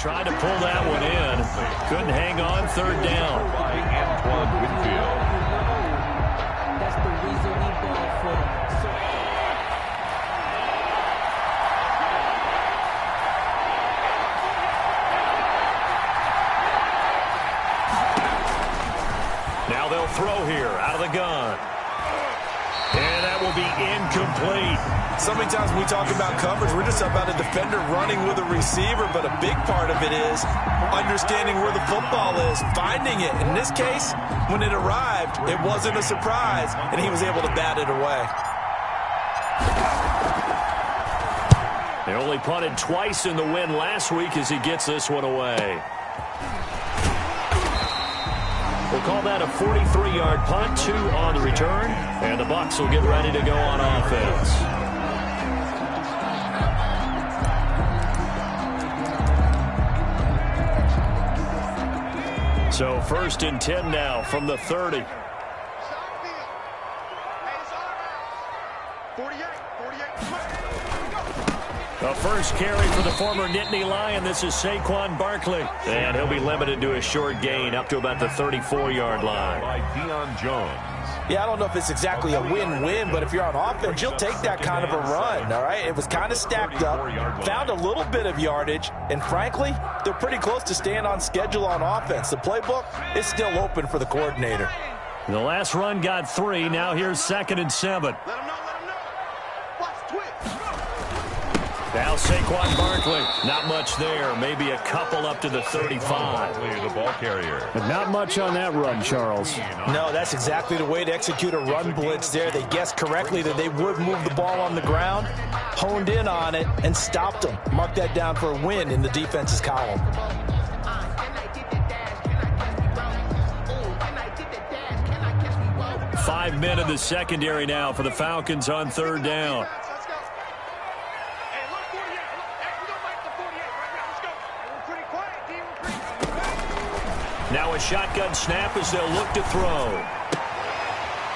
Tried to pull that one in. Couldn't hang on. Third down. By Antoine Winfield. That's the reason we ball for them. Now they'll throw here out of the gun. And that will be incomplete. So many times when we talk about coverage, we're just about a defender running with a receiver, but a big part of it is understanding where the football is, finding it. In this case, when it arrived, it wasn't a surprise, and he was able to bat it away. They only punted twice in the win last week as he gets this one away. We'll call that a 43-yard punt, 2 on the return, and the Bucs will get ready to go on offense. So 1st and 10 now from the 30. The first carry for the former Nittany Lion. This is Saquon Barkley. And he'll be limited to a short gain up to about the 34-yard line. By Deion Jones. Yeah, I don't know if it's exactly a win-win, but if you're on offense, you'll take that kind of a run, all right? It was kind of stacked up, found a little bit of yardage, and frankly, they're pretty close to staying on schedule on offense. The playbook is still open for the coordinator. The last run got 3. Now here's 2nd and 7. Now Saquon Barkley, not much there. Maybe a couple up to the 35. The ball carrier. But not much on that run, Charles. No, that's exactly the way to execute a run blitz there. They guessed correctly that they would move the ball on the ground, honed in on it, and stopped them. Mark that down for a win in the defense's column. 5 men in the secondary now for the Falcons on 3rd down. Now a shotgun snap as they'll look to throw.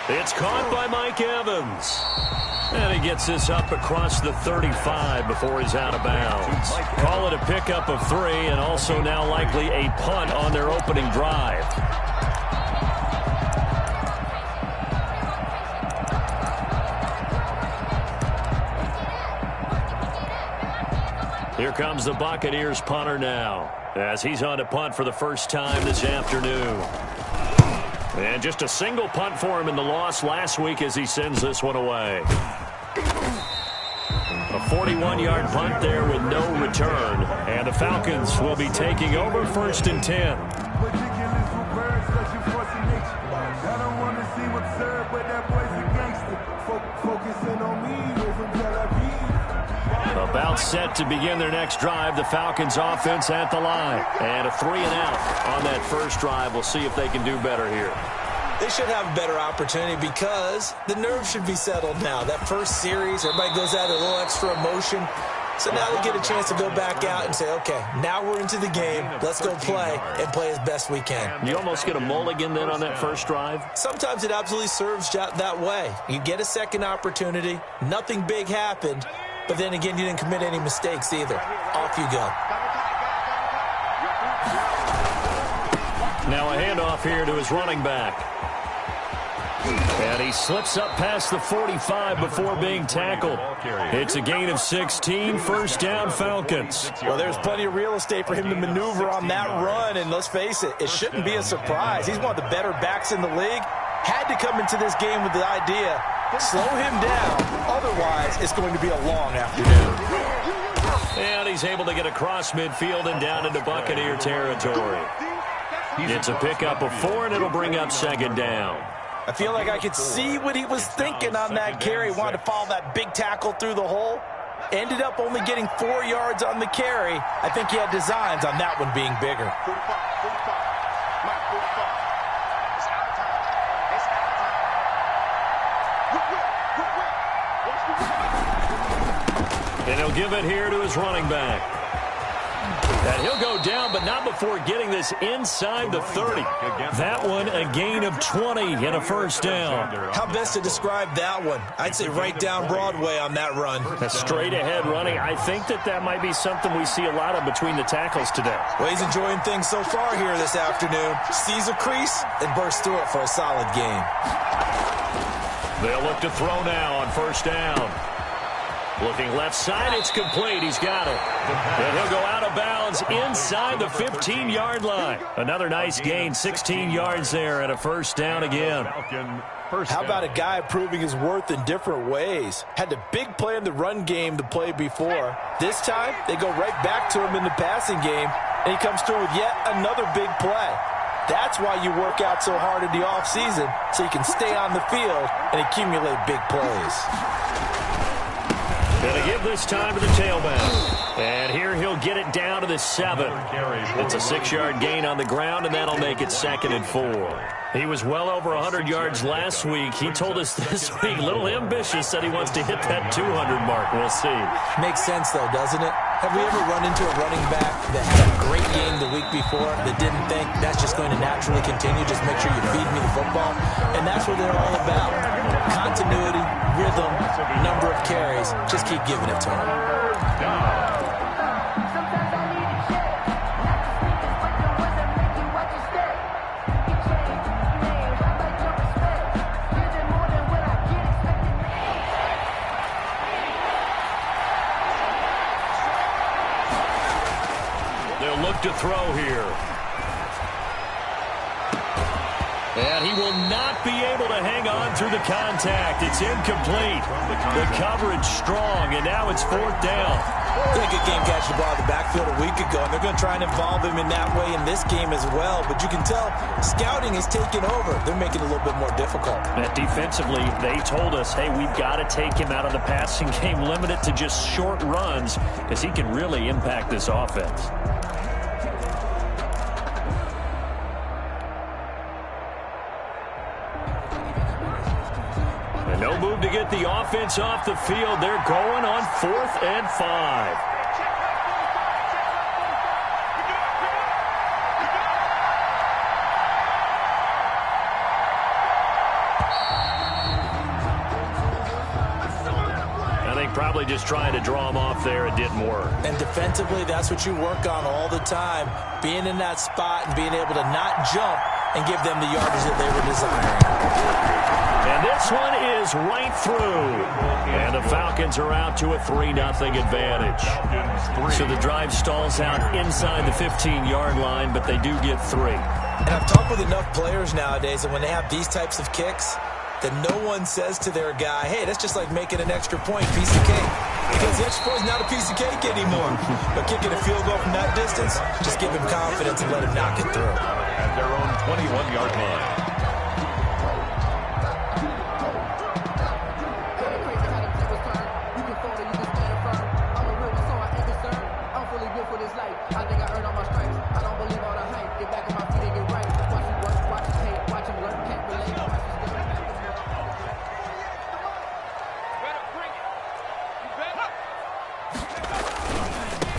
It's caught by Mike Evans. And he gets this up across the 35 before he's out of bounds. Call it a pickup of 3 and also now likely a punt on their opening drive. Here comes the Buccaneers punter now, as he's on to punt for the first time this afternoon. And just a single punt for him in the loss last week as he sends this one away. A 41-yard punt there with no return. And the Falcons will be taking over 1st and 10. About set to begin their next drive. The Falcons offense at the line. And a 3-and-out on that first drive. We'll see if they can do better here. They should have a better opportunity because the nerves should be settled now. That first series, everybody goes out a little extra emotion. So now they get a chance to go back out and say, okay, now we're into the game. Let's go play and play as best we can. You almost get a mulligan then on that first drive? Sometimes it absolutely serves that way. You get a second opportunity. Nothing big happened. But then again, you didn't commit any mistakes either. Off you go. Now a handoff here to his running back. And he slips up past the 45 before being tackled. It's a gain of 16, 1st down Falcons. Well, there's plenty of real estate for him to maneuver on that run, and let's face it, it shouldn't be a surprise. He's one of the better backs in the league. Had to come into this game with the idea, slow him down, otherwise it's going to be a long afternoon. And he's able to get across midfield and down into Buccaneer territory. It's a pickup of 4, and it'll bring up 2nd down. I feel like I could see what he was thinking on that carry. Wanted to follow that big tackle through the hole. Ended up only getting 4 yards on the carry. I think he had designs on that one being bigger. And he'll give it here to his running back. And he'll go down, but not before getting this inside the 30. That one, a gain of 20 and a first down. How best to describe that one? I'd say right down Broadway on that run. A straight-ahead running. I think that might be something we see a lot of between the tackles today. Well, he's enjoying things so far here this afternoon. Sees a crease and bursts through it for a solid gain. They'll look to throw now on first down. Looking left side, it's complete. He's got it. And he'll go out of bounds inside the 15-yard line. Another nice gain, 16 yards there, and a first down again. How about a guy proving his worth in different ways? Had the big play in the run game the play before. This time, they go right back to him in the passing game, and he comes through with yet another big play. That's why you work out so hard in the offseason, so you can stay on the field and accumulate big plays. Going to give this time to the tailback. And here he'll get it down to the 7. It's a 6-yard gain on the ground, and that'll make it 2nd and 4. He was well over 100 yards last week. He told us this week, a little ambitious, said he wants to hit that 200 mark. We'll see. Makes sense, though, doesn't it? Have we ever run into a running back that had a great game the week before that didn't think that's just going to naturally continue? Just make sure you feed me the football. And that's what they're all about. Continuity, rhythm, number of carries. Just keep giving it to him. They'll look to throw here. And he will not be able to hang on through the contact. It's incomplete. The coverage strong, and now it's 4th down. They had a good game catching the ball in the backfield a week ago, and they're going to try and involve him in that way in this game as well. But you can tell scouting is taking over. They're making it a little bit more difficult. And defensively, they told us, hey, we've got to take him out of the passing game, limit it to just short runs, because he can really impact this offense. No move to get the offense off the field. They're going on 4th and 5. I think probably just trying to draw him off there. It didn't work. And defensively, that's what you work on all the time. Being in that spot and being able to not jump and give them the yardage that they were desiring. And this one is right through. And the Falcons are out to a 3-0 advantage. So the drive stalls out inside the 15-yard line, but they do get 3. And I've talked with enough players nowadays that when they have these types of kicks, that no one says to their guy, hey, that's just like making an extra point, piece of cake. Because the extra point is not a piece of cake anymore. But kicking a field goal from that distance, just give him confidence and let him knock it through. At their own 21-yard line.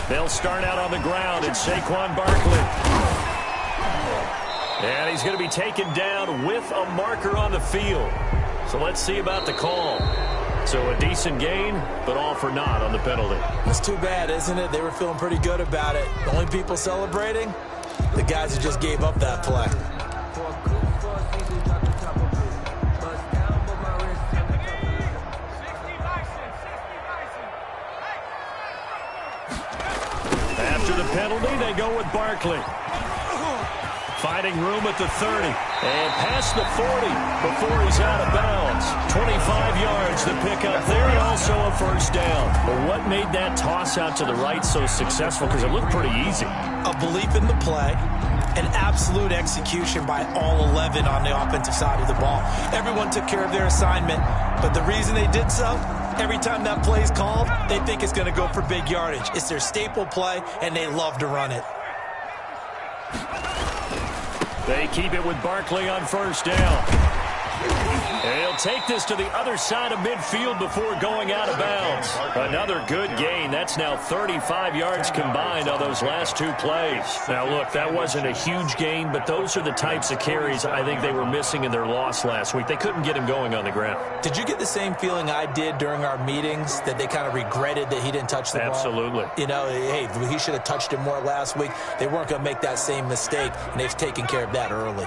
They'll start out on the ground. It's Saquon Barkley. And he's going to be taken down with a marker on the field. So let's see about the call. So a decent gain, but all for naught on the penalty. That's too bad, isn't it? They were feeling pretty good about it. The only people celebrating, the guys who just gave up that play. After the penalty, they go with Barkley. Finding room at the 30. And past the 40 before he's out of bounds. 25 yards to pick up there, and also a first down. But what made that toss out to the right so successful? Because it looked pretty easy. A belief in the play, an absolute execution by all 11 on the offensive side of the ball. Everyone took care of their assignment, but the reason they did so, every time that play is called, they think it's going to go for big yardage. It's their staple play, and they love to run it. They keep it with Barkley on first down. He'll take this to the other side of midfield before going out of bounds. Another good gain. That's now 35 yards combined on those last two plays. Now, look, that wasn't a huge gain, but those are the types of carries I think they were missing in their loss last week. They couldn't get him going on the ground. Did you get the same feeling I did during our meetings, that they kind of regretted that he didn't touch the ball? Absolutely. You know, hey, he should have touched it more last week. They weren't going to make that same mistake, and they've taken care of that early.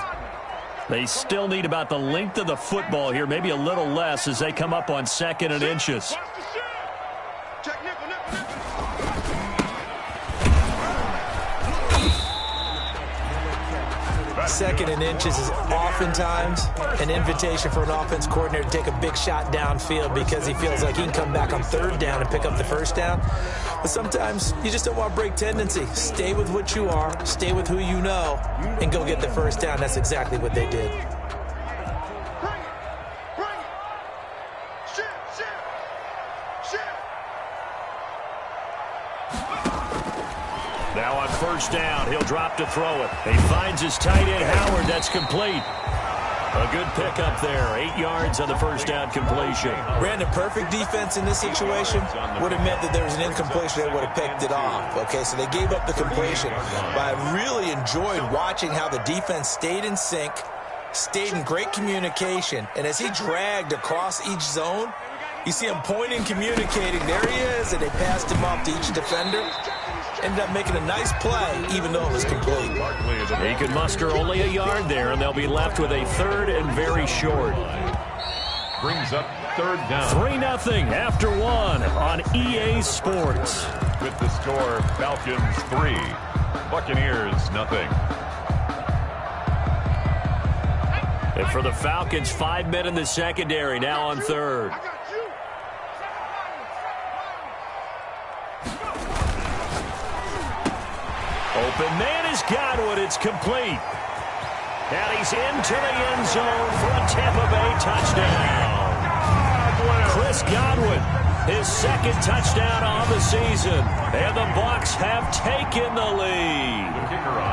They still need about the length of the football here, maybe a little less as they come up on 2nd and inches. Second and inches is oftentimes an invitation for an offense coordinator to take a big shot downfield because he feels like he can come back on 3rd down and pick up the 1st down. But sometimes you just don't want to break tendency. Stay with what you are, stay with who you know, and go get the 1st down. That's exactly what they did. Now on 1st down, he'll drop to throw it. He finds his tight end, Howard. That's complete. A good pickup there. 8 yards on the 1st down completion. Brandon, perfect defense in this situation would have meant that there was an incompletion. They would have picked it off. Okay, so they gave up the completion. But I really enjoyed watching how the defense stayed in sync, stayed in great communication, and as he dragged across each zone, you see him pointing, communicating. There he is, and they passed him off to each defender. Ended up making a nice play, even though it was complete. He could muster only a yard there, and they'll be left with a 3rd and very short. Brings up 3rd down. 3-0 after 1 on EA Sports. With the score, Falcons 3, Buccaneers 0. And for the Falcons, 5 men in the secondary, now on 3rd. Open man is Godwin. It's complete. And he's into the end zone for a Tampa Bay touchdown. Chris Godwin, his 2nd touchdown on the season. And the Bucs have taken the lead.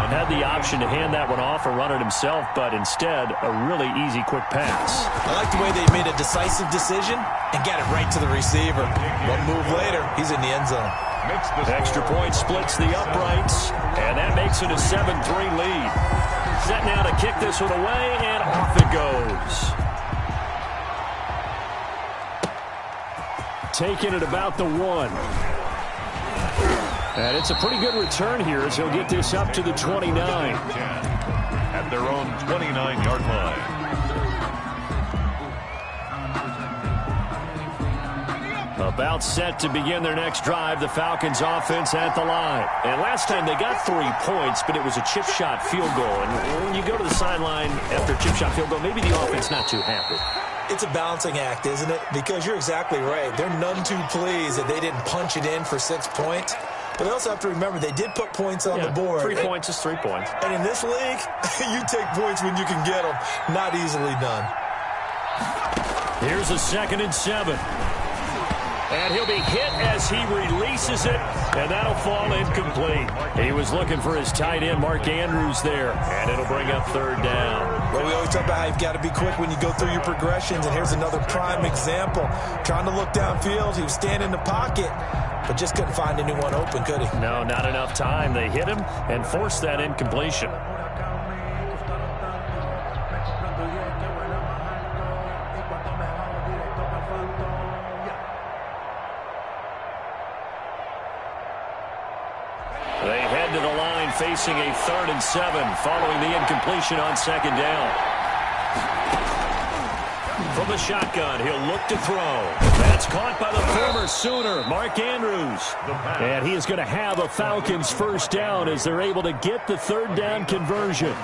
Had the option to hand that one off or run it himself, but instead, a really easy, quick pass. I like the way they made a decisive decision and got it right to the receiver. One move later, he's in the end zone. Extra point splits the uprights, and that makes it a 7-3 lead. Set now to kick this one away, and off it goes. Taking it about the 1. And it's a pretty good return here as he'll get this up to the 29. At their own 29-yard line. About set to begin their next drive, the Falcons offense at the line. And last time they got 3 points, but it was a chip shot field goal. And when you go to the sideline after a chip shot field goal, maybe the offense not too happy. It's a balancing act, isn't it? Because you're exactly right. They're none too pleased that they didn't punch it in for 6 points. But they also have to remember they did put points on the board. 3 points is 3 points. And in this league, you take points when you can get them. Not easily done. Here's a 2nd and 7. And he'll be hit as he releases it, and that'll fall incomplete. He was looking for his tight end, Mark Andrews, there, and it'll bring up 3rd down. Well, we always talk about how you've got to be quick when you go through your progressions, and here's another prime example. Trying to look downfield, he was standing in the pocket, but just couldn't find anyone open, could he? No, not enough time. They hit him and forced that incompletion. They head to the line facing a 3rd and 7 following the incompletion on 2nd down. From the shotgun, he'll look to throw. That's caught by the former Sooner, Mark Andrews. And he is going to have a Falcons 1st down as they're able to get the 3rd down conversion.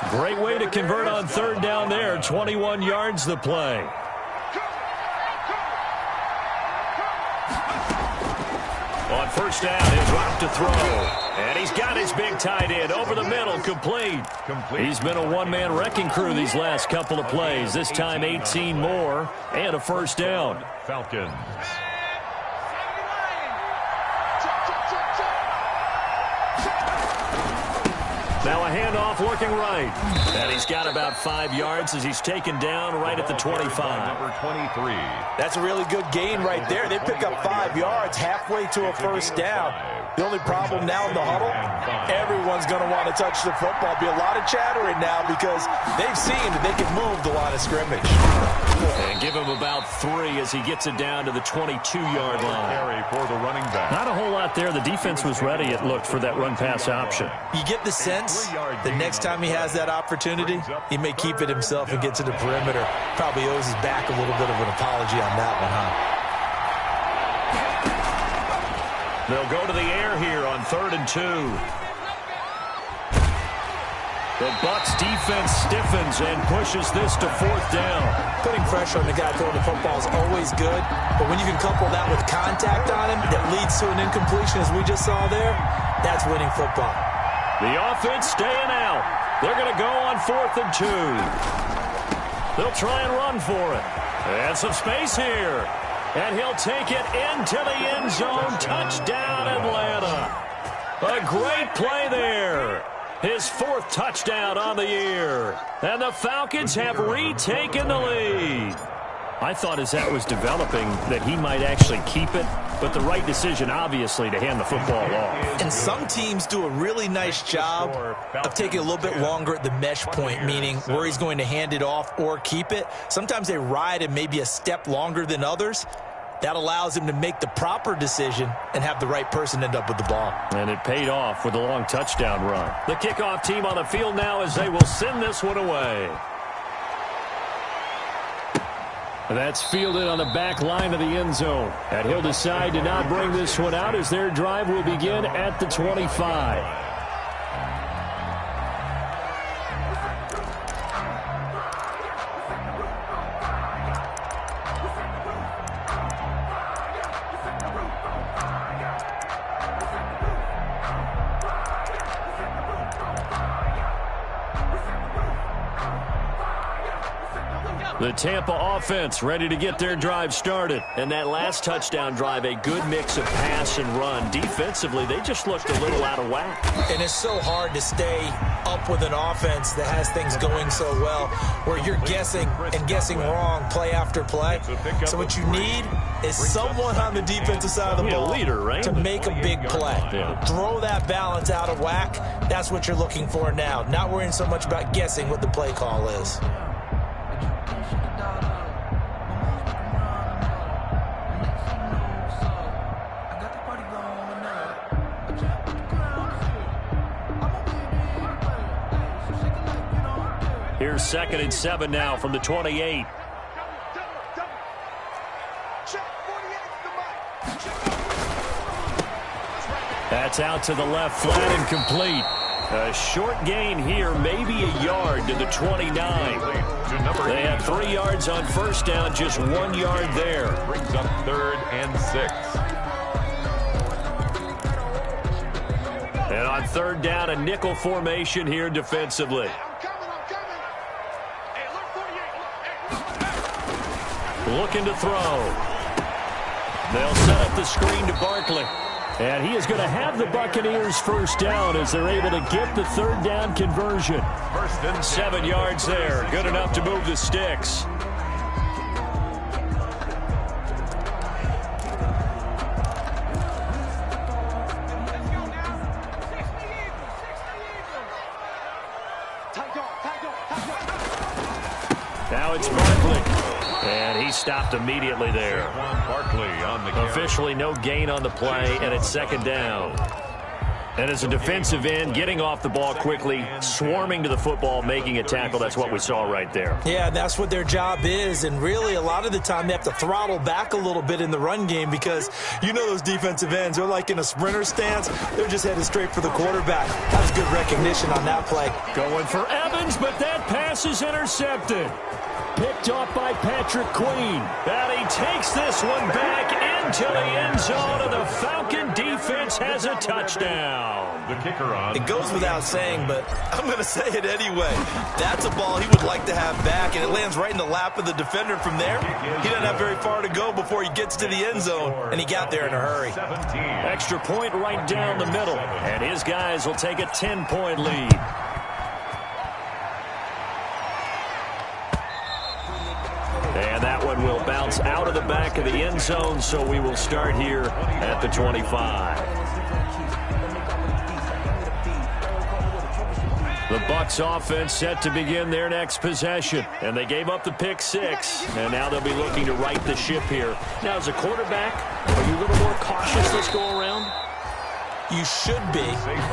Great way to convert on 3rd down there. 21 yards the play. On 1st down, he'll drop to throw. And he's got his big tight end over the middle, complete. He's been a one-man wrecking crew these last couple of plays. This time 18 more and a 1st down. Falcons. Now a handoff looking right. And he's got about 5 yards as he's taken down right at the 25. Number 23. That's a really good gain right there. They pick up 5 yards halfway to a first down. The only problem now in the huddle, everyone's going to want to touch the football. Be a lot of chattering now because they've seen that they can move the line of scrimmage. And give him about 3 as he gets it down to the 22-yard line. Carry for the running back. Not a whole lot there. The defense was ready, it looked, for that run-pass option. You get the sense that next time he has that opportunity, he may keep it himself and get to the perimeter. Probably owes his back a little bit of an apology on that one, huh? They'll go to the air here on 3rd and 2. The Bucs defense stiffens and pushes this to 4th down. Putting pressure on the guy throwing the football is always good, but when you can couple that with contact on him that leads to an incompletion, as we just saw there, that's winning football. The offense staying out. They're going to go on 4th and 2. They'll try and run for it. And some space here. And he'll take it into the end zone. Touchdown, Atlanta. A great play there. His 4th touchdown on the year. And the Falcons have retaken the lead. I thought as that was developing that he might actually keep it, but the right decision, obviously, to hand the football off. And some teams do a really nice job of taking a little bit longer at the mesh point, meaning where he's going to hand it off or keep it. Sometimes they ride him maybe a step longer than others. That allows him to make the proper decision and have the right person end up with the ball. And it paid off with a long touchdown run. The kickoff team on the field now as they will send this one away. That's fielded on the back line of the end zone. And he'll decide to not bring this one out as their drive will begin at the 25. The Tampa offense ready to get their drive started. And that last touchdown drive, a good mix of pass and run. Defensively, they just looked a little out of whack. And it's so hard to stay up with an offense that has things going so well, where you're guessing and guessing wrong play after play. So what you need is someone on the defensive side of the ball leader, right? to make a big play. Yeah. Throw that balance out of whack. That's what you're looking for now. Not worrying so much about guessing what the play call is. Here's 2nd and 7 now from the 28. That's out to the left, flat and complete. A short gain here, maybe a yard to the 29. They had 3 yards on first down, just 1 yard there. Brings up 3rd and 6. And on 3rd down, a nickel formation here defensively. Looking to throw. They'll set up the screen to Barkley. And he is going to have the Buccaneers first down as they're able to get the 3rd down conversion. 7 yards there. Good enough to move the sticks. Now it's Barkley. And he stopped immediately there. Barkley on the carry. Officially no gain on the play, and it's 2nd down. And as a defensive end, getting off the ball quickly, swarming to the football, making a tackle, that's what we saw right there. Yeah, that's what their job is, and really a lot of the time they have to throttle back a little bit in the run game because you know those defensive ends, they're like in a sprinter stance. They're just headed straight for the quarterback. That's good recognition on that play. Going for Evans, but that pass is intercepted. Picked off by Patrick Queen. And he takes this one back into the end zone, and the Falcon defense has a touchdown. The kicker on. It goes without saying, but I'm going to say it anyway. That's a ball he would like to have back, and it lands right in the lap of the defender from there. He doesn't have very far to go before he gets to the end zone, and he got there in a hurry. 17. Extra point right down the middle, and his guys will take a 10-point lead. and will bounce out of the back of the end zone, so we will start here at the 25. The Bucs offense set to begin their next possession, and they gave up the pick 6, and now they'll be looking to right the ship here. Now, as a quarterback, are you a little more cautious this go around? You should be,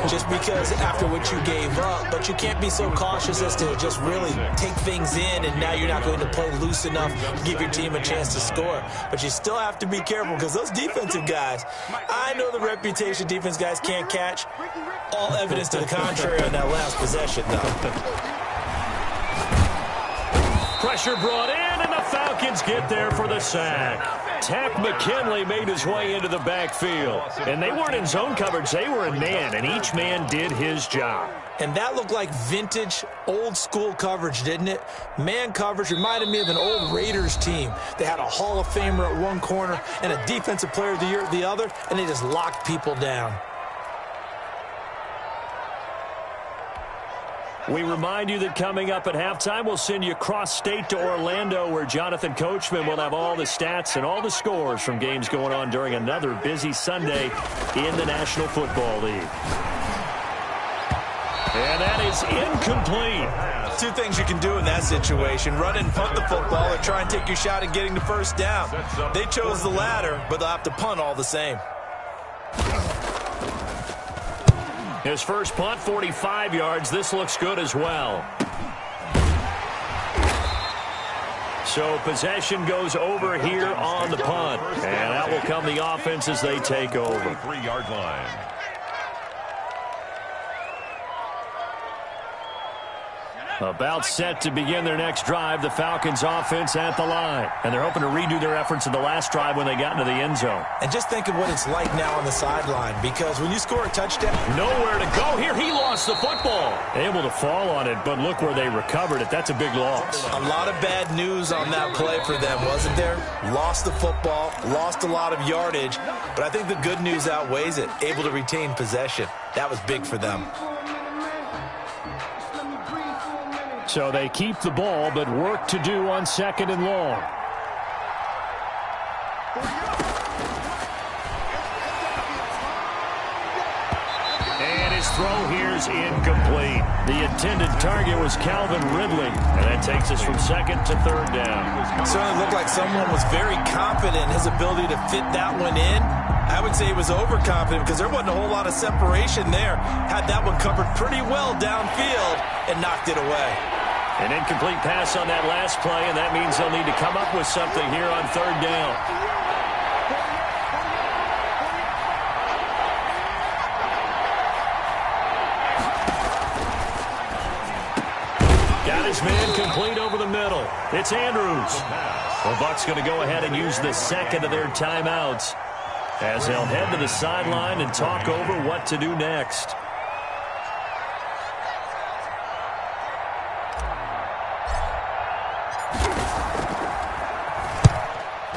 just because after what you gave up, but you can't be so cautious as to just really take things in, and now you're not going to play loose enough to give your team a chance to score. But you still have to be careful, because those defensive guys, I know the reputation defense guys can't catch. All evidence to the contrary on that last possession, though. Pressure brought in, and the Falcons get there for the sack. Tack McKinley made his way into the backfield. And they weren't in zone coverage, they were in man, and each man did his job. And that looked like vintage, old-school coverage, didn't it? Man coverage reminded me of an old Raiders team. They had a Hall of Famer at one corner and a Defensive Player of the Year at the other, and they just locked people down. We remind you that coming up at halftime, we'll send you cross-state to Orlando, where Jonathan Coachman will have all the stats and all the scores from games going on during another busy Sunday in the National Football League. And that is incomplete. Two things you can do in that situation: run and punt the football, or try and take your shot at getting the first down. They chose the latter, but they'll have to punt all the same. His first punt, 45 yards. This looks good as well. So possession goes over here on the punt. And that will come the offense as they take over. 3-yard line. About set to begin their next drive, the Falcons offense at the line. And they're hoping to redo their efforts in the last drive when they got into the end zone. And just think of what it's like now on the sideline, because when you score a touchdown... Nowhere to go here. He lost the football. Able to fall on it, but look where they recovered it. That's a big loss. A lot of bad news on that play for them, wasn't there? Lost the football, lost a lot of yardage, but I think the good news outweighs it. Able to retain possession. That was big for them. So they keep the ball, but work to do on 2nd and long. And his throw here's incomplete. The intended target was Calvin Ridley, and that takes us from 2nd to 3rd down. It certainly looked like someone was very confident in his ability to fit that one in. I would say he was overconfident, because there wasn't a whole lot of separation there. Had that one covered pretty well downfield and knocked it away. An incomplete pass on that last play, and that means they'll need to come up with something here on 3rd down. Got his man complete over the middle. It's Andrews. The Bucs going to go ahead and use the 2nd of their timeouts as they'll head to the sideline and talk over what to do next.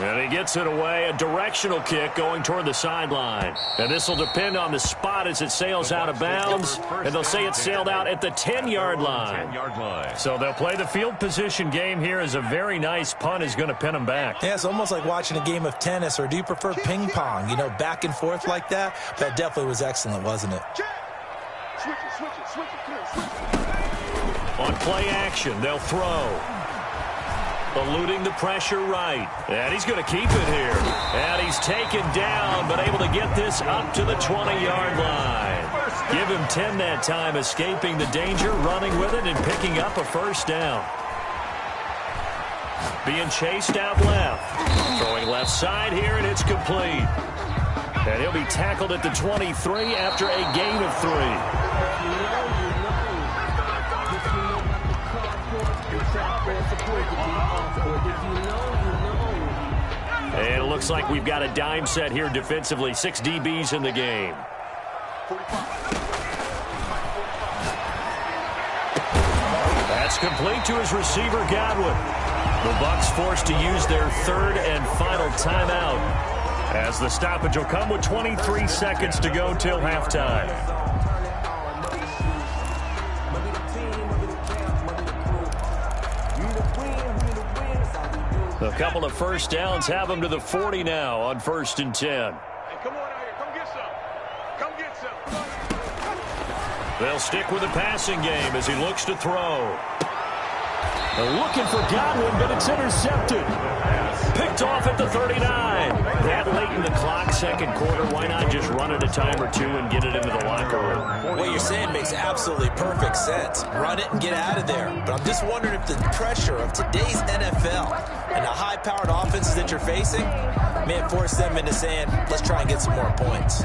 And he gets it away, a directional kick going toward the sideline. And this will depend on the spot as it sails out of bounds. And they'll say it sailed out at the 10-yard line. So they'll play the field position game here, as a very nice punt is going to pin them back. Yeah, it's almost like watching a game of tennis, or do you prefer ping pong? You know, back and forth like that? That definitely was excellent, wasn't it? On play action, they'll throw. Eluding the pressure right. And he's going to keep it here. And he's taken down, but able to get this up to the 20-yard line. Give him 10 that time, escaping the danger, running with it, and picking up a first down. Being chased out left. Throwing left side here, and it's complete. And he'll be tackled at the 23 after a gain of 3. And it looks like we've got a dime set here defensively. 6 DBs in the game. That's complete to his receiver, Godwin. The Bucs forced to use their 3rd and final timeout, as the stoppage will come with 23 seconds to go till halftime. A couple of first downs have them to the 40 now on 1st and 10. Hey, come on out here. Come get some. Come get some. They'll stick with the passing game as he looks to throw. They're looking for Godwin, but it's intercepted. Picked off at the 39. That late in the clock, second quarter, why not just run it a time or two and get it into the locker room? What you're saying makes absolutely perfect sense. Run it and get out of there. But I'm just wondering if the pressure of today's NFL and the high-powered offenses that you're facing may force them into saying, let's try and get some more points.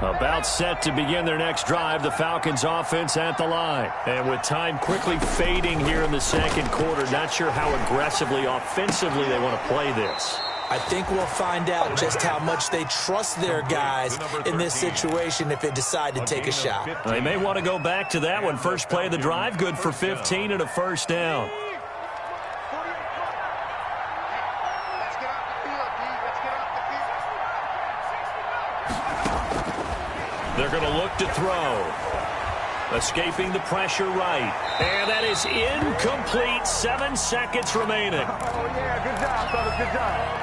About set to begin their next drive, the Falcons offense at the line. And with time quickly fading here in the second quarter, not sure how aggressively, offensively they want to play this. I think we'll find out just how much they trust their guys in this situation if they decide to take a shot. They may want to go back to that one. First play of the drive, good for 15 and a first down. They're going to look to throw. Escaping the pressure right. And that is incomplete. 7 seconds remaining. Oh, yeah. Good job, fellas. Good job.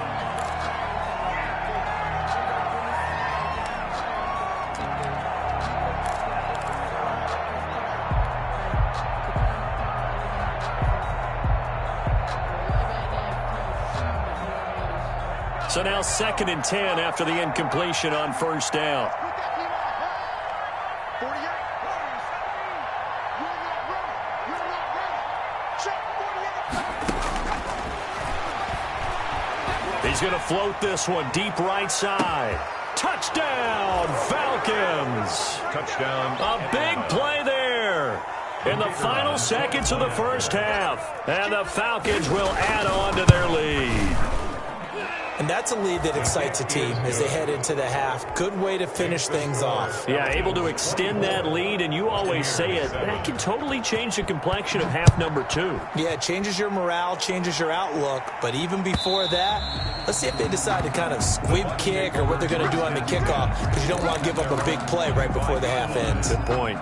So now 2nd and 10 after the incompletion on first down. He's going to float this one deep right side. Touchdown, Falcons. Touchdown. A big play there in the final seconds of the first half. And the Falcons will add on to their lead. And that's a lead that excites a team as they head into the half. Good way to finish things off. Yeah, able to extend that lead, and you always say it, that can totally change the complexion of half number 2. Yeah, it changes your morale, changes your outlook. But even before that, let's see if they decide to kind of squib kick or what they're going to do on the kickoff, because you don't want to give up a big play right before the half ends. Good point.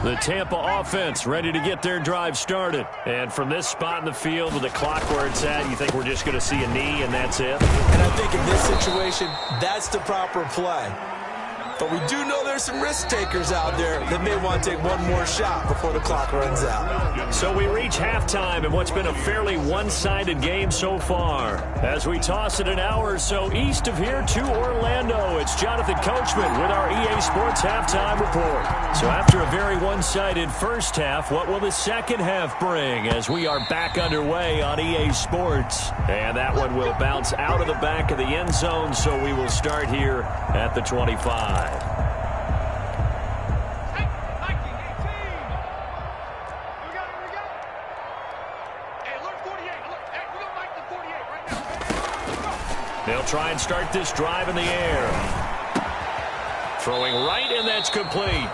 The Tampa offense ready to get their drive started. And from this spot in the field with the clock where it's at, you think we're just going to see a knee and that's it? And I think in this situation, that's the proper play. But we do know there's some risk takers out there that may want to take one more shot before the clock runs out. So we reach halftime in what's been a fairly one-sided game so far. As we toss it an hour or so east of here to Orlando, it's Jonathan Coachman with our EA Sports Halftime Report. So after a very one-sided first half, what will the second half bring as we are back underway on EA Sports? And that one will bounce out of the back of the end zone, so we will start here at the 25. They'll try and start this drive in the air. Throwing right, and that's complete.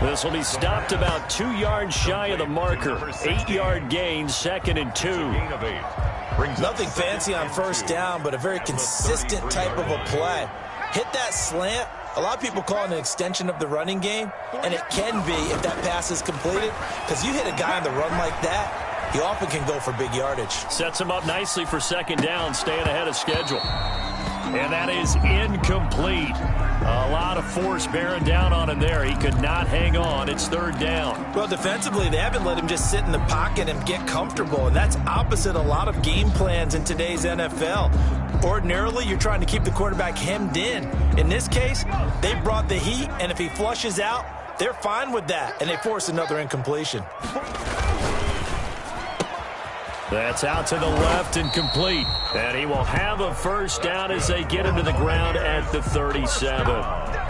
This will be stopped about 2 yards shy of the marker. 8-yard gain, 2nd and 2. Nothing fancy on first down, but a very consistent type of a play. Hit that slant. A lot of people call it an extension of the running game, and it can be if that pass is completed, because you hit a guy on the run like that, he often can go for big yardage. Sets him up nicely for second down, staying ahead of schedule. And that is incomplete. A lot of force bearing down on him there. He could not hang on. It's third down. Well, defensively, they haven't let him just sit in the pocket and get comfortable, and that's opposite a lot of game plans in today's NFL. Ordinarily, you're trying to keep the quarterback hemmed in. In this case, they brought the heat, and if he flushes out, they're fine with that, and they force another incompletion. That's out to the left and complete. And he will have a first down as they get him to the ground at the 37.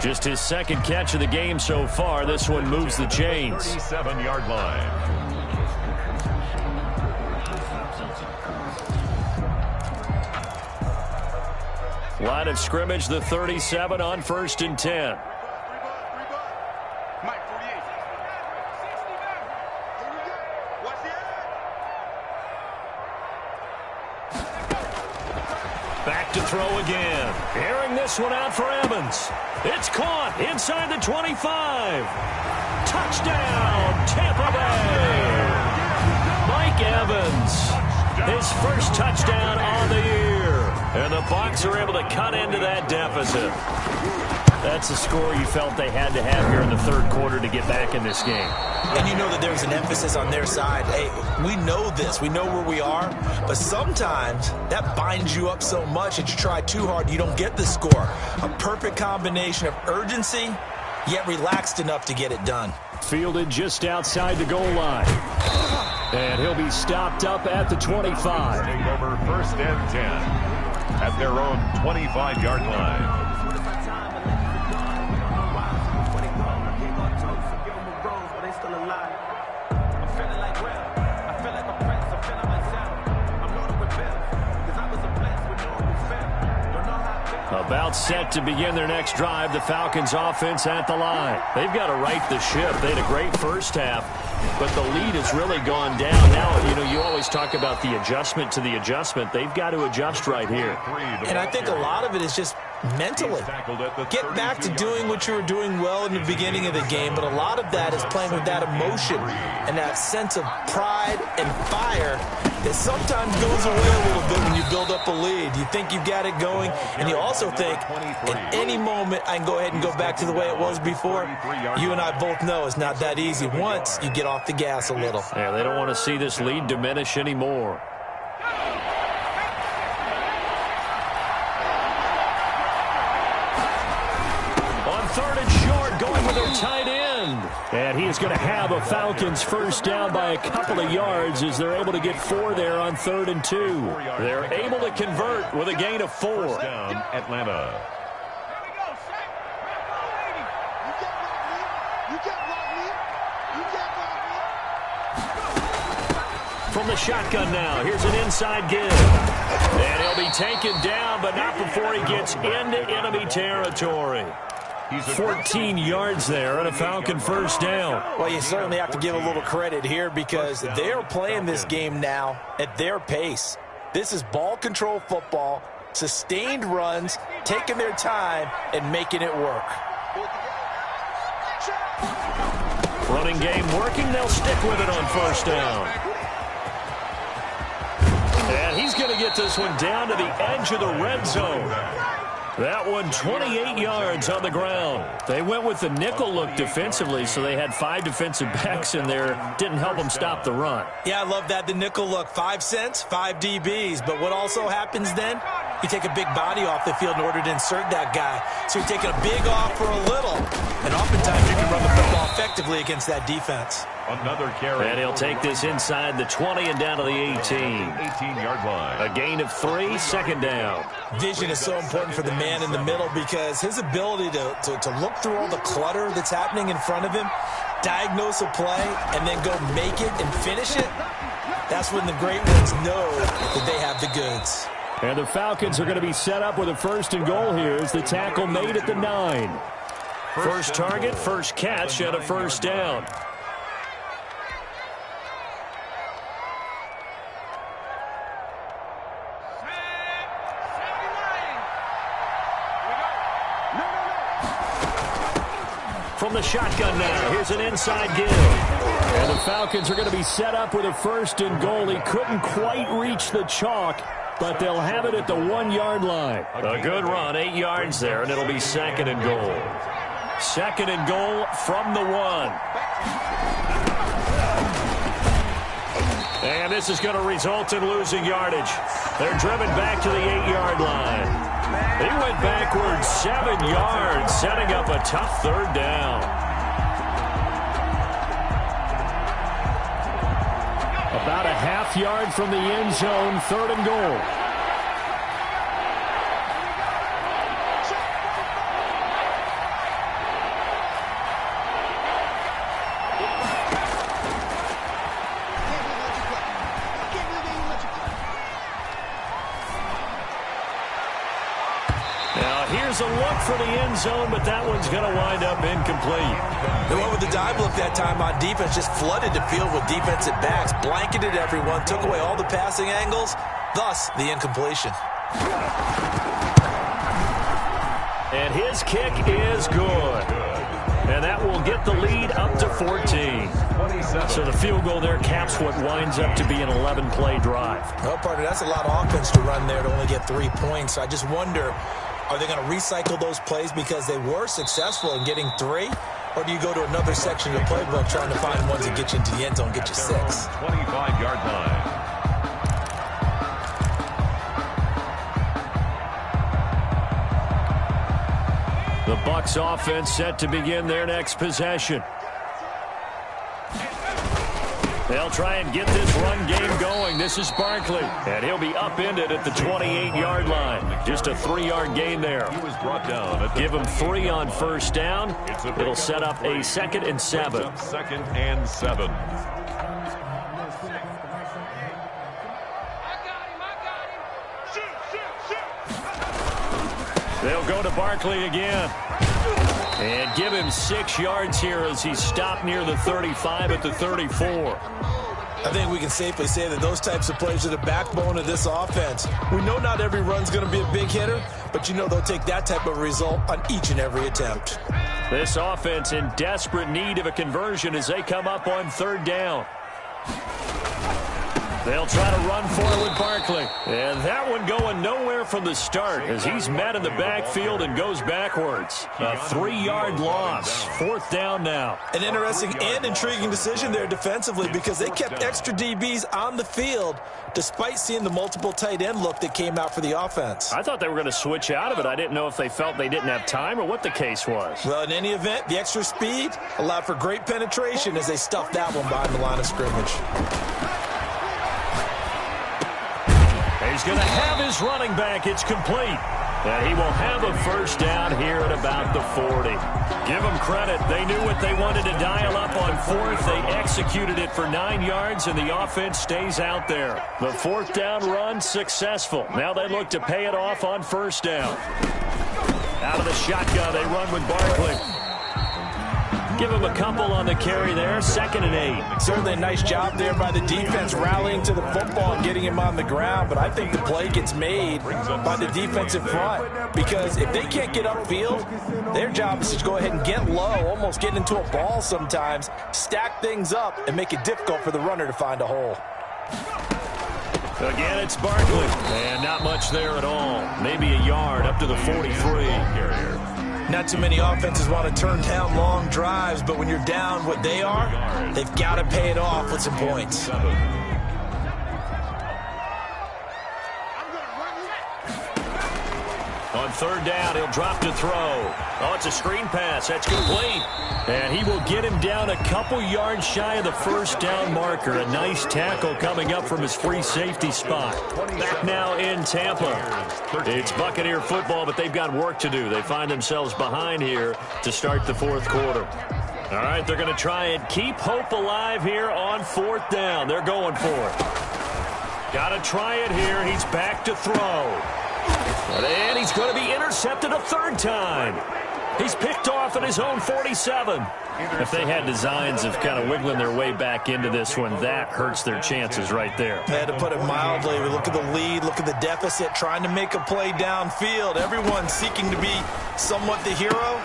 Just his second catch of the game so far. This one moves the chains. 37-yard line. Line of scrimmage, the 37 on 1st and 10. Back to throw again. Airing this one out for Evans. It's caught inside the 25. Touchdown, Tampa Bay. Mike Evans His first touchdown on the year. And the Bucs are able to cut into that deficit. That's a score you felt they had to have here in the third quarter to get back in this game. And you know that there's an emphasis on their side. Hey, we know this. We know where we are. But sometimes that binds you up so much that you try too hard, you don't get the score. A perfect combination of urgency, yet relaxed enough to get it done. Fielded just outside the goal line. And he'll be stopped up at the 25. Take over 1st and 10 at their own 25-yard line. About set to begin their next drive, the Falcons offense at the line. They've got to right the ship. They had a great first half, but the lead has really gone down. Now, you know, you always talk about the adjustment to the adjustment. They've got to adjust right here. And I think a lot of it is just mentally. Get back to doing what you were doing well in the beginning of the game, but a lot of that is playing with that emotion and that sense of pride and fire that sometimes goes away a little bit when you build up a lead. You think you've got it going, and you also think at any moment I can go ahead and go back to the way it was before. You and I both know it's not that easy once you get off the gas a little. Yeah, they don't want to see this lead diminish anymore. Third and short, going with their tight end. And he is going to have a Falcons first down by a couple of yards as they're able to get 4 there on 3rd and 2. They're able to convert with a gain of 4. First down, Atlanta. From the shotgun now, here's an inside give. And he'll be taken down, but not before he gets into enemy territory. 14 yards there and a Falcon first down. Well, you certainly have to give a little credit here because they're playing this game now at their pace. This is ball control football, sustained runs, taking their time, and making it work. Running game working. They'll stick with it on first down. And he's going to get this one down to the edge of the red zone. That one 28 yards on the ground. They went with the nickel look defensively, so they had 5 defensive backs in there. Didn't help them stop the run. Yeah, I love that, the nickel look. 5 cents, 5 DBs. But what also happens then? You take a big body off the field in order to insert that guy. So you're taking a big off for a little. And oftentimes you can run the football effectively against that defense. Another carry. And he'll take this inside the 20 and down to the 18. 18-yard line. A gain of 3, second down. Vision is so important for the man in the middle because his ability to look through all the clutter that's happening in front of him, diagnose a play, and then go make it and finish it, that's when the great ones know that they have the goods. And the Falcons are going to be set up with a 1st and goal here as the tackle made at the 9. First target, first catch, and a first down. From the shotgun now, here's an inside give. And the Falcons are going to be set up with a 1st and goal. He couldn't quite reach the chalk, but they'll have it at the 1-yard line. A good run, 8 yards there, and it'll be 2nd and goal. 2nd and goal from the 1. And this is going to result in losing yardage. They're driven back to the 8-yard line. He went backwards 7 yards, setting up a tough 3rd down. About a half yard from the end zone, 3rd and goal. Here's a look for the end zone, but that one's going to wind up incomplete. They went with the dive look that time on defense, just flooded the field with defensive backs, blanketed everyone, took away all the passing angles, thus the incompletion. And his kick is good. And that will get the lead up to 14. So the field goal there caps what winds up to be an 11-play drive. Well, partner, that's a lot of offense to run there to only get 3 points. I just wonder, are they going to recycle those plays because they were successful in getting 3? Or do you go to another section of the playbook trying to find ones that get you into the end zone, get you 6? 25-yard line. The Bucs offense set to begin their next possession. They'll try and get this run game going. This is Barkley, and he'll be upended at the 28-yard line. Just a 3-yard gain there. He was brought down. Give him 3 on first down. It'll set up a 2nd and 7. 2nd and 7. They'll go to Barkley again. And give him 6 yards here as he's stopped near the 35 at the 34. I think we can safely say that those types of plays are the backbone of this offense. We know not every run's going to be a big hitter, but you know they'll take that type of result on each and every attempt. This offense in desperate need of a conversion as they come up on 3rd down. They'll try to run for it with Barkley. And that one going nowhere from the start as he's met in the backfield and goes backwards. A 3-yard loss. 4th down now. An interesting and intriguing decision there defensively because they kept extra DBs on the field despite seeing the multiple tight end look that came out for the offense. I thought they were going to switch out of it. I didn't know if they felt they didn't have time or what the case was. Well, in any event, the extra speed allowed for great penetration as they stuffed that one behind the line of scrimmage. He's going to have his running back. It's complete. And he will have a first down here at about the 40. Give them credit. They knew what they wanted to dial up on 4th. They executed it for 9 yards, and the offense stays out there. The 4th down run successful. Now they look to pay it off on first down. Out of the shotgun, they run with Barkley. Give him a couple on the carry there. 2nd and 8. Certainly a nice job there by the defense rallying to the football and getting him on the ground. But I think the play gets made by the defensive front. Because if they can't get upfield, their job is to go ahead and get low, almost get into a ball sometimes, stack things up, and make it difficult for the runner to find a hole. Again, it's Barkley. And not much there at all. Maybe a yard up to the 43. Not too many offenses want to turn down long drives, but when you're down what they are, they've got to pay it off with some points. On 3rd down, he'll drop to throw. Oh, it's a screen pass. That's complete. And he will get him down a couple yards shy of the first down marker. A nice tackle coming up from his free safety spot. Back now in Tampa. It's Buccaneer football, but they've got work to do. They find themselves behind here to start the 4th quarter. All right, they're going to try and keep hope alive here on 4th down. They're going for it. Got to try it here. He's back to throw. And he's going to be intercepted a 3rd time. He's picked off at his own 47. If they had designs of kind of wiggling their way back into this one, that hurts their chances right there. They had to put it mildly. We look at the lead, look at the deficit, trying to make a play downfield. Everyone seeking to be somewhat the hero.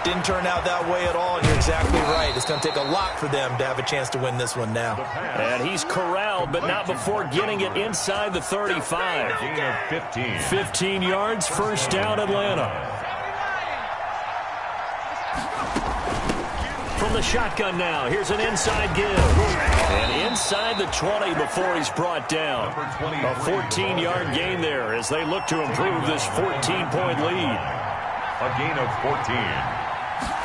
Didn't turn out that way at all, and you're exactly right. It's going to take a lot for them to have a chance to win this one now. And he's corralled, but not before getting it inside the 35. 15 yards, first down, Atlanta. From the shotgun now, here's an inside give. And inside the 20 before he's brought down. A 14-yard gain there as they look to improve this 14-point lead. A gain of 14.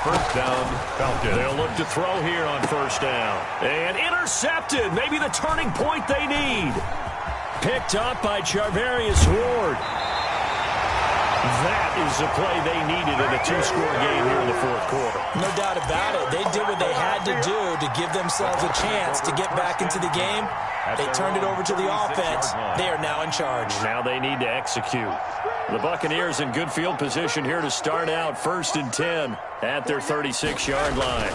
First down, Falcons. They'll look to throw here on first down. And intercepted. Maybe the turning point they need. Picked up by Charvarius Ward. That is the play they needed in a 2-score game here in the 4th quarter. No doubt about it. They did what they had to do to give themselves a chance to get back into the game. They turned it over to the offense. They are now in charge. Now they need to execute. The Buccaneers in good field position here to start out 1st and 10 at their 36-yard line.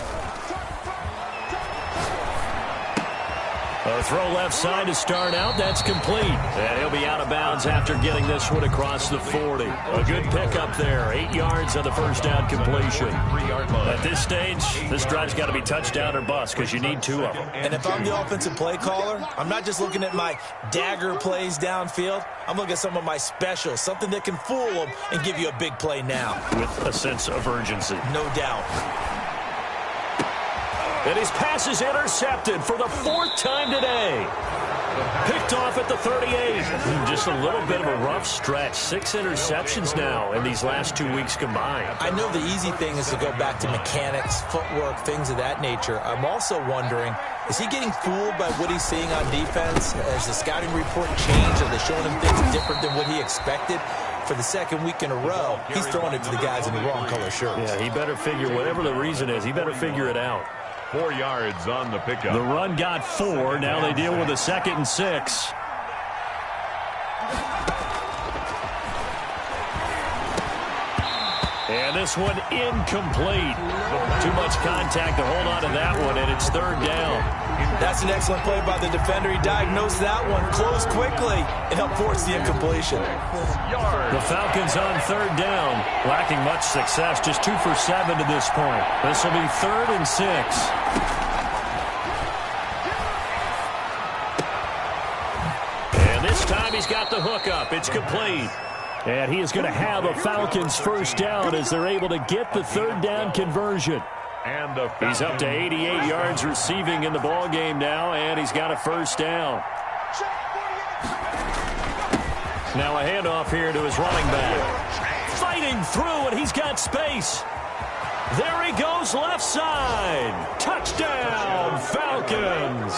A throw left side to start out. That's complete. And he'll be out of bounds after getting this one across the 40. A good pickup there. 8 yards on the first down completion. At this stage, this drive's got to be touchdown or bust because you need 2 of them. And if I'm the offensive play caller, I'm not just looking at my dagger plays downfield. I'm looking at some of my specials, something that can fool them and give you a big play now. With a sense of urgency. No doubt. And his pass is intercepted for the 4th time today. Picked off at the 38. Just a little bit of a rough stretch. 6 interceptions now in these last 2 weeks combined. I know the easy thing is to go back to mechanics, footwork, things of that nature. I'm also wondering, is he getting fooled by what he's seeing on defense? Has the scouting report changed? Are they showing him things different than what he expected? For the 2nd week in a row, he's throwing it to the guys in the wrong color shirts. Yeah, he better figure, whatever the reason is, he better figure it out. 4 yards on the pickup. The run got 4. Now they deal with a 2nd and 6. And this one incomplete. Too much contact to hold on to that one, and it's 3rd down. That's an excellent play by the defender. He diagnosed that one, closed quickly, and helped force the incompletion. The Falcons on 3rd down, lacking much success, just 2 for 7 to this point. This will be 3rd and 6. And this time he's got the hook up. It's complete. And he is going to have a Falcons first down as they're able to get the 3rd down conversion. And he's up to 88 yards receiving in the ball game now, and he's got a first down. Now a handoff here to his running back. Fighting through, and he's got space. There he goes, left side. Touchdown, Falcons.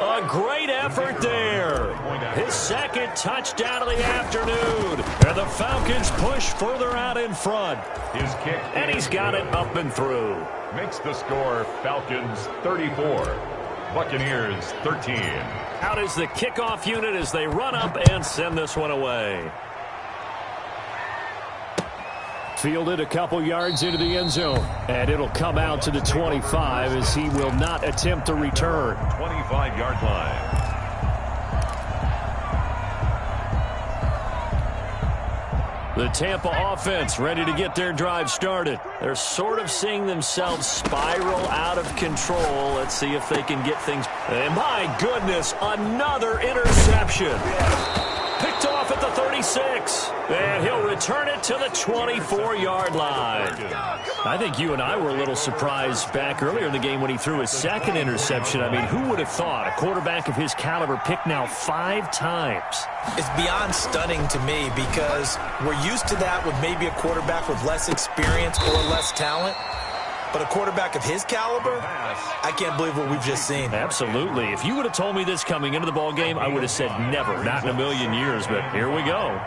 A great effort there. His 2nd touchdown of the afternoon. And the Falcons push further out in front. His kick. And he's got it up and through. Makes the score Falcons 34. Buccaneers 13. Out is the kickoff unit as they run up and send this one away. Fielded a couple yards into the end zone. And it'll come out to the 25 as he will not attempt to return. 25-yard line. The Tampa offense ready to get their drive started. They're sort of seeing themselves spiral out of control. Let's see if they can get things. And my goodness, another interception. Picked off at the 36. And he'll return it to the 24-yard line. I think you and I were a little surprised back earlier in the game when he threw his 2nd interception. I mean, who would have thought a quarterback of his caliber picked now 5 times? It's beyond stunning to me because we're used to that with maybe a quarterback with less experience or less talent. But a quarterback of his caliber, I can't believe what we've just seen. Absolutely. If you would have told me this coming into the ball game, I would have said never, not in a million years. But here we go.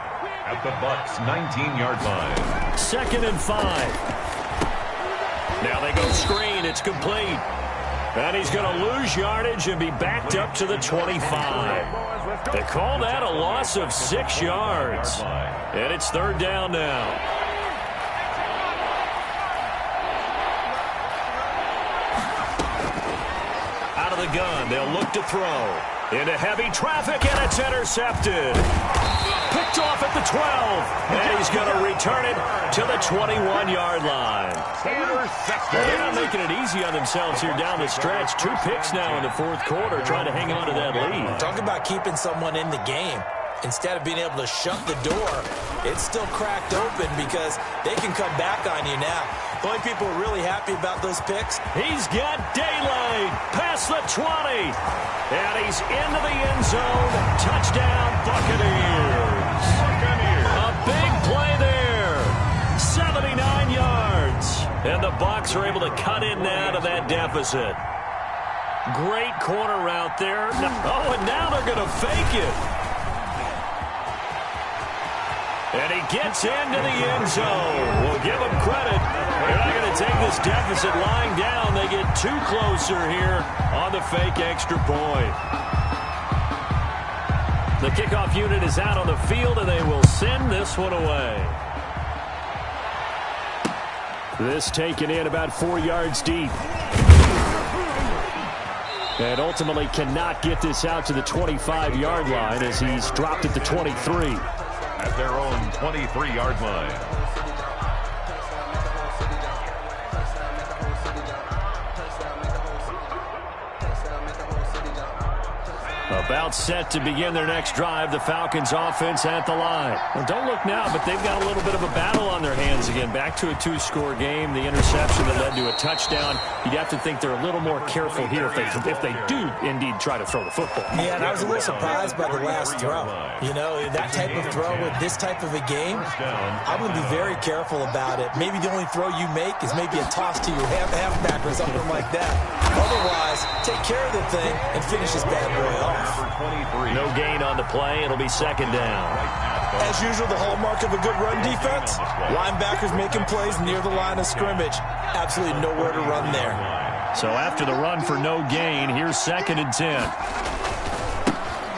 At the Bucs' 19-yard line. 2nd and 5. Now they go screen. It's complete. And he's going to lose yardage and be backed up to the 25. They call that a loss of 6 yards. And it's 3rd down now. Out of the gun, they'll look to throw. Into heavy traffic, and it's intercepted. Picked off at the 12. And he's going to return it to the 21-yard line. They're not making it easy on themselves here down the stretch. 2 picks now in the 4th quarter, trying to hang on to that lead. Talk about keeping someone in the game. Instead of being able to shut the door, it's still cracked open because they can come back on you now. The only people who are really happy about those picks. He's got daylight past the 20. And he's into the end zone. Touchdown, Buccaneers. A big play there. 79 yards. And the Bucs are able to cut in now to that deficit. Great corner route there. Oh, and now they're going to fake it. And he gets into the end zone. We'll give him credit. They're not going to take this deficit lying down. They get 2 closer here on the fake extra point. The kickoff unit is out on the field, and they will send this one away. This taken in about 4 yards deep. And ultimately cannot get this out to the 25-yard line as he's dropped at the 23. At their own 23-yard line. About set to begin their next drive, the Falcons offense at the line. Well, don't look now, but they've got a little bit of a battle on their hands again. Back to a two-score game, the interception that led to a touchdown. You'd have to think they're a little more careful here if they do indeed try to throw the football. Yeah, and I was a little surprised by the last throw. You know, that type of throw with this type of a game, I'm going to be very careful about it. Maybe the only throw you make is maybe a toss to your halfback or something like that. Otherwise, take care of the thing and finish this bad boy off. No gain on the play. It'll be second down. As usual, the hallmark of a good run defense, linebackers making plays near the line of scrimmage. Absolutely nowhere to run there. So after the run for no gain, here's 2nd and 10.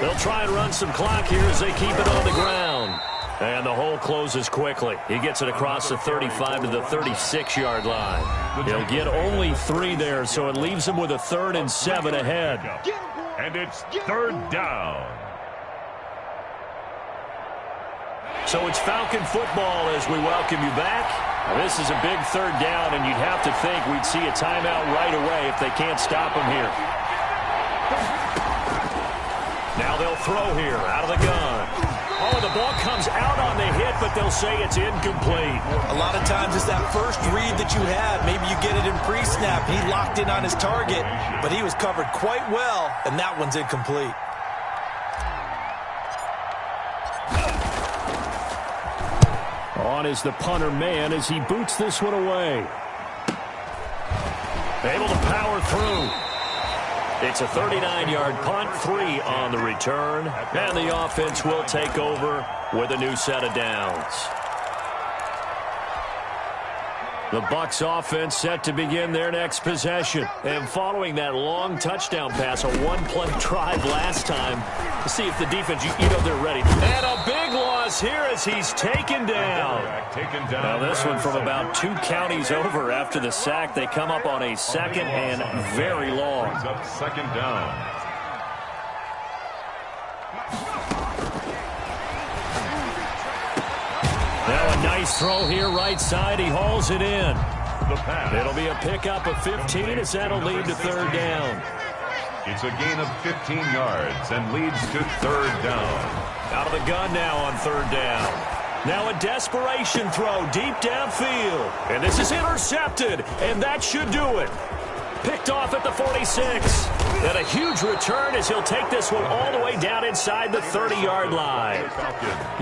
They'll try and run some clock here as they keep it on the ground. And the hole closes quickly. He gets it across the 35 to the 36-yard line. He'll get only 3 there, so it leaves him with a 3rd and 7 ahead. And it's 3rd down. So it's Falcon football as we welcome you back. Now, this is a big 3rd down, and you'd have to think we'd see a timeout right away if they can't stop him here. Now they'll throw here out of the gun. Oh, the ball comes out on the hit, but they'll say it's incomplete. A lot of times it's that first read that you have. Maybe you get it in pre-snap. He locked in on his target, but he was covered quite well, and that one's incomplete. On is the punter man as he boots this one away. Able to power through. It's a 39-yard punt, 3 on the return, and the offense will take over with a new set of downs. The Bucs offense set to begin their next possession. And following that long touchdown pass, a one-play drive last time, to see if the defense, you know, they're ready. And a big loss here as he's taken down. Now this one from about 2 counties over after the sack. They come up on a 2nd and very long. Brings up 2nd down. Now a nice throw here right side. He hauls it in. The pass. It'll be a pickup of 15 as that'll lead to 3rd down. It's a gain of 15 yards and leads to 3rd down. Out of the gun now on 3rd down. Now a desperation throw deep downfield. And this is intercepted, and that should do it. Picked off at the 46. And a huge return as he'll take this one all the way down inside the 30-yard line.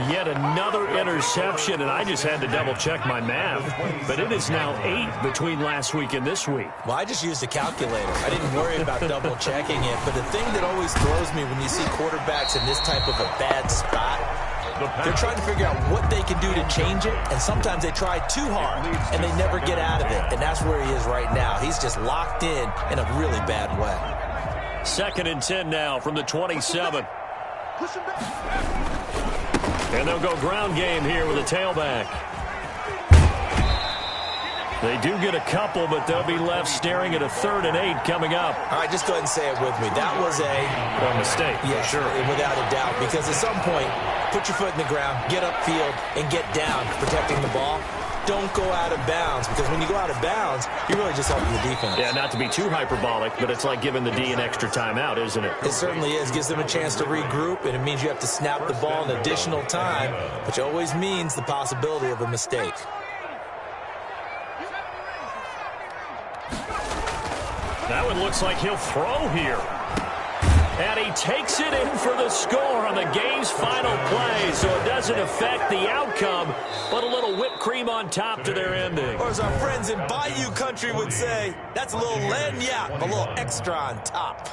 Yet another interception, and I just had to double-check my math. But it is now 8 between last week and this week. Well, I just used a calculator. I didn't worry about double-checking it. But the thing that always throws me when you see quarterbacks in this type of a bad spot, they're trying to figure out what they can do to change it, and sometimes they try too hard, and they never get out of it. And that's where he is right now. He's just locked in a really bad way. 2nd and 10 now from the 27. And they'll go ground game here with a tailback. They do get a couple, but they'll be left staring at a 3rd and 8 coming up. All right, just go ahead and say it with me. That was a mistake. Yeah, sure, without a doubt. Because at some point, put your foot in the ground, get upfield, and get down protecting the ball. Don't go out of bounds, because when you go out of bounds, you're really just helping the defense. Yeah, not to be too hyperbolic, but it's like giving the D an extra timeout, isn't it? It certainly is. Gives them a chance to regroup, and it means you have to snap the ball in additional time, which always means the possibility of a mistake. That one looks like he'll throw here. And he takes it in for the score on the game's final play, so it doesn't affect the outcome, but a little whipped cream on top to their ending. Or as our friends in Bayou Country would say, that's a little lagniappe, a little extra on top.